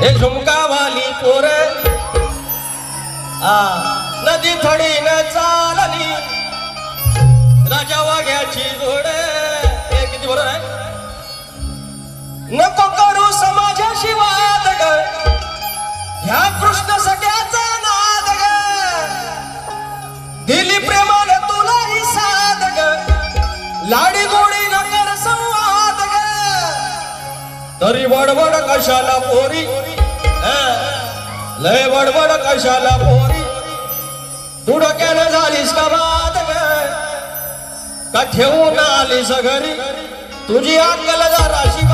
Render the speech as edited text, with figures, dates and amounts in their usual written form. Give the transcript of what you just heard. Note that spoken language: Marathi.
हे झुमकावाली पोर नदी थडी न चालली राजा वाघ्याची जोड हे किती बरोबर आहे नको करू समाजाशी वाद ग ह्या कृष्ण सख्याचा नाद ग दिली प्रेमाने तुला ही साध ग लाडी गोडी न कर संवाद ग तरी बडबड कशाला पोरी लय बडबड कशाला पोरी तू डोक्यानं झालीस का बाद ग का ठेवून आलीस घरी तुझी अक्कल जराशी